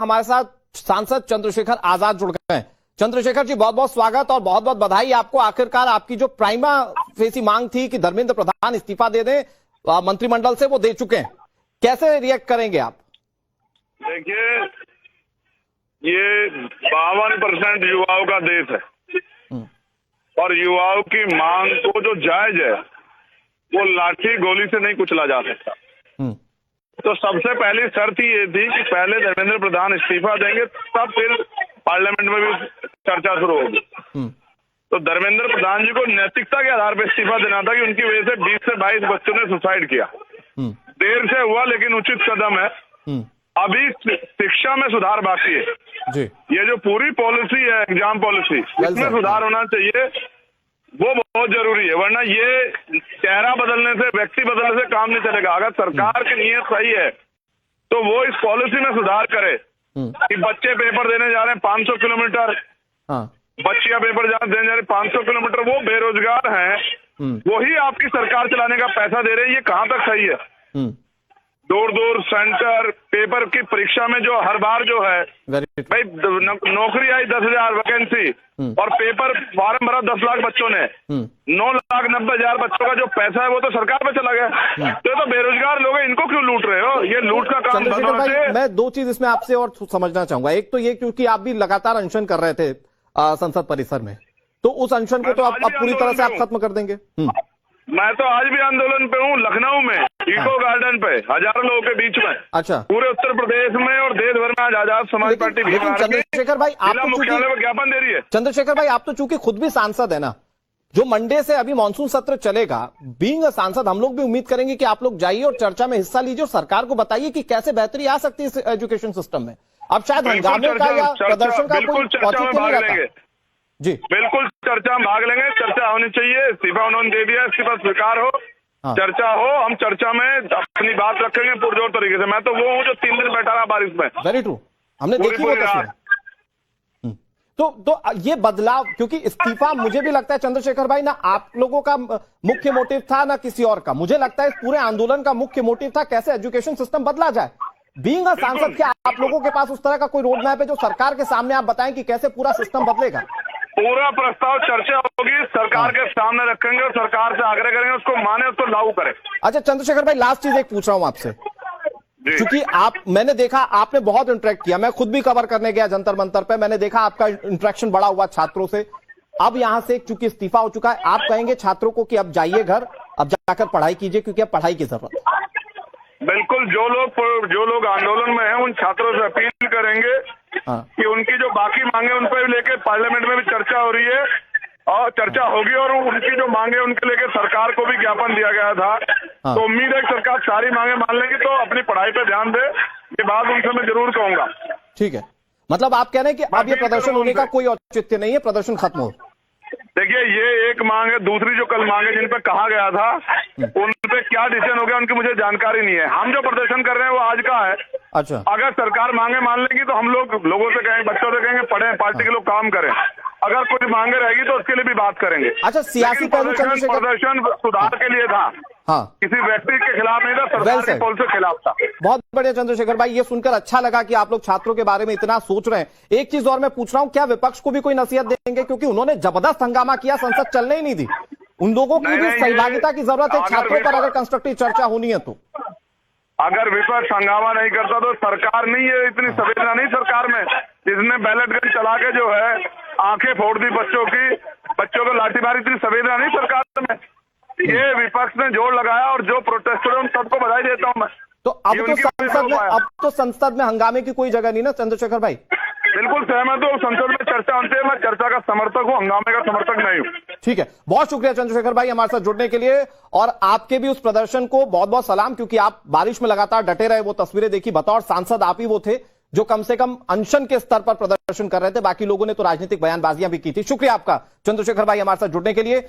हमारे साथ सांसद चंद्रशेखर आजाद जुड़ गए हैं। चंद्रशेखर जी, बहुत बहुत स्वागत और बहुत बहुत बधाई आपको। आखिरकार आपकी जो प्राइमा फेसी मांग थी कि धर्मेंद्र प्रधान इस्तीफा दे दें मंत्रिमंडल से, वो दे चुके हैं। कैसे रिएक्ट करेंगे आप? देखिए, ये 52% युवाओं का देश है और युवाओं की मांग को जो जायज है वो लाठी गोली से नहीं कुचला जा सकता। तो सबसे पहली शर्त ये थी कि पहले धर्मेंद्र प्रधान इस्तीफा देंगे, तब फिर पार्लियामेंट में भी चर्चा शुरू होगी। तो धर्मेंद्र प्रधान जी को नैतिकता के आधार पर इस्तीफा देना था कि उनकी वजह से 20 से 22 बच्चों ने सुसाइड किया। देर से हुआ लेकिन उचित कदम है। अभी शिक्षा में सुधार बाकी है जी। ये जो पूरी पॉलिसी है, एग्जाम पॉलिसी, इसमें सुधार होना चाहिए, वो बहुत जरूरी है। वरना ये चेहरा बदलने से, व्यक्ति बदलने से काम नहीं चलेगा। अगर सरकार की नीयत सही है तो वो इस पॉलिसी में सुधार करे कि बच्चे पेपर देने जा रहे हैं 500 किलोमीटर, बच्चियां पेपर देने जा रही 500 किलोमीटर, वो बेरोजगार हैं, वही आपकी सरकार चलाने का पैसा दे रहे हैं। ये कहाँ तक सही है? दूर दूर सेंटर पेपर की परीक्षा में जो हर बार जो है भाई नौकरी आई 10,000 वैकेंसी और पेपर फॉर्म भरा 10 लाख बच्चों ने, 9,90,000 बच्चों का जो पैसा है वो तो सरकार पे चला गया। तो बेरोजगार लोग हैं, इनको क्यों लूट रहे हो? ये लूट का काम बंद होना चाहिए। मैं दो चीज इसमें आपसे और समझना चाहूंगा। एक तो ये क्योंकि आप भी लगातार अनशन कर रहे थे संसद परिसर में, तो उस अनशन को तो आप पूरी तरह से आप खत्म कर देंगे? मैं तो आज भी आंदोलन पे हूँ, लखनऊ में इको गार्डन पे, हजारों लोगों के बीच में। अच्छा। पूरे उत्तर प्रदेश में और देश भर में आज आजाद समाज पार्टी चंद्रशेखर भाई, आप तो मुख्यालय में ज्ञापन दे रही है। चंद्रशेखर भाई, आप तो चूंकि खुद भी सांसद है ना, जो मंडे से अभी मानसून सत्र चलेगा, बीइंग अ सांसद हम लोग भी उम्मीद करेंगे कि आप लोग जाइए और चर्चा में हिस्सा लीजिए और सरकार को बताइए कि कैसे बेहतरी आ सकती है इस एजुकेशन सिस्टम में। अब शायद हंगामे का या प्रदर्शन का कोई औचित्य नहीं रहता जी। बिल्कुल चर्चा में भाग लेंगे, चर्चा होनी चाहिए। इस्तीफा उन्होंने दे दिया, इस्तीफा स्वीकार हो, चर्चा हो, हम चर्चा में अपनी बात रखेंगे पुरजोर तरीके से। मैं तो वो हूँ जो 3 दिन बैठा रहा बारिश में। वेरी ट्रू, हमने देखी वो तस्वीर। तो ये बदलाव, क्योंकि इस्तीफा मुझे भी लगता है चंद्रशेखर भाई ना आप लोगों का मुख्य मोटिव था ना किसी और का। मुझे लगता है इस पूरे आंदोलन का मुख्य मोटिव था कैसे एजुकेशन सिस्टम बदला जाए। बीइंग अ सांसद, क्या आप लोगों के पास उस तरह का कोई रोड मैप है जो सरकार के सामने आप बताएं कि कैसे पूरा सिस्टम बदलेगा? पूरा प्रस्ताव चर्चा होगी, सरकार के सामने रखेंगे और सरकार से आग्रह करेंगे उसको माने, उसको लागू करें। अच्छा चंद्रशेखर भाई, लास्ट चीज एक पूछ रहा हूं आपसे, क्योंकि मैंने देखा आपने बहुत इंटरेक्ट किया। मैं खुद भी कवर करने गया जंतर मंतर पे, मैंने देखा आपका इंटरेक्शन बड़ा हुआ छात्रों से। अब यहां से चूंकि इस्तीफा हो चुका है, आप कहेंगे छात्रों को कि अब जाइए घर, अब जाकर पढ़ाई कीजिए, क्योंकि अब पढ़ाई की जरूरत है। बिल्कुल, जो लोग आंदोलन में हैं उन छात्रों से अपील करेंगे कि उनकी जो बाकी मांगे उन पर लेके पार्लियामेंट में भी चर्चा हो रही है और चर्चा होगी, और उनकी जो मांगे उनके लेके सरकार को भी ज्ञापन दिया गया था। तो उम्मीद है कि सरकार सारी मांगे मान लेगी, तो अपनी पढ़ाई पे ध्यान दे। ये बात उनसे मैं जरूर कहूंगा। ठीक है, मतलब आप कह रहे हैं कि अब ये प्रदर्शन होने का कोई औचित्य नहीं है, प्रदर्शन खत्म हो। देखिए, ये एक मांग है, दूसरी जो कल मांगे जिन पे कहा गया था उन पे क्या डिसीजन हो गया उनकी मुझे जानकारी नहीं है। हम जो प्रदर्शन कर रहे हैं वो आज का है। अच्छा, अगर सरकार मांगे मान लेगी तो हम लोगों से कहेंगे, बच्चों से कहेंगे पढ़ें, पार्टी के लोग काम करें। अगर कोई मांगे रहेगी तो उसके लिए भी बात करेंगे। अच्छा, सियासी प्रदर्शन सुधार के लिए था, किसी व्यक्ति के खिलाफ नहीं था, सरकार की पॉलिसी के खिलाफ था। बहुत बढ़िया चंद्रशेखर भाई, ये सुनकर अच्छा लगा कि आप लोग छात्रों के बारे में इतना सोच रहे हैं। एक चीज और मैं पूछ रहा हूं, क्या विपक्ष को भी कोई नसीहत देंगे, क्योंकि उन्होंने जबरदस्त हंगामा किया, संसद चलने ही नहीं दी। उन लोगों की भी सहभागिता की जरूरत है छात्रों पर, अगर कंस्ट्रक्टिव चर्चा होनी है तो। अगर विपक्ष हंगामा नहीं करता तो सरकार नहीं है, इतनी संवेदना नहीं सरकार में, जिसने बैलेट गन चला के जो है आंखें फोड़ दी बच्चों को लाठीमारी, इतनी संवेदना नहीं सरकार में। ये विपक्ष ने जोर लगाया और जो प्रोटेस्टर है उन सबको बधाई देता हूं मैं। तो अब तो संसद में हंगामे की कोई जगह नहीं ना चंद्रशेखर भाई? बिल्कुल सहमत हूँ, संसद में चर्चा होती है, मैं चर्चा का समर्थक हूँ, हंगामे का समर्थक नहीं हूँ। ठीक है, बहुत शुक्रिया चंद्रशेखर भाई हमारे साथ जुड़ने के लिए, और आपके भी उस प्रदर्शन को बहुत बहुत सलाम, क्योंकि आप बारिश में लगातार डटे रहे। वो तस्वीरें देखी, बतौर सांसद आप ही वो थे जो कम से कम अनशन के स्तर पर प्रदर्शन कर रहे थे, बाकी लोगों ने तो राजनीतिक बयानबाजियां भी की थी। शुक्रिया आपका चंद्रशेखर भाई हमारे साथ जुड़ने के लिए।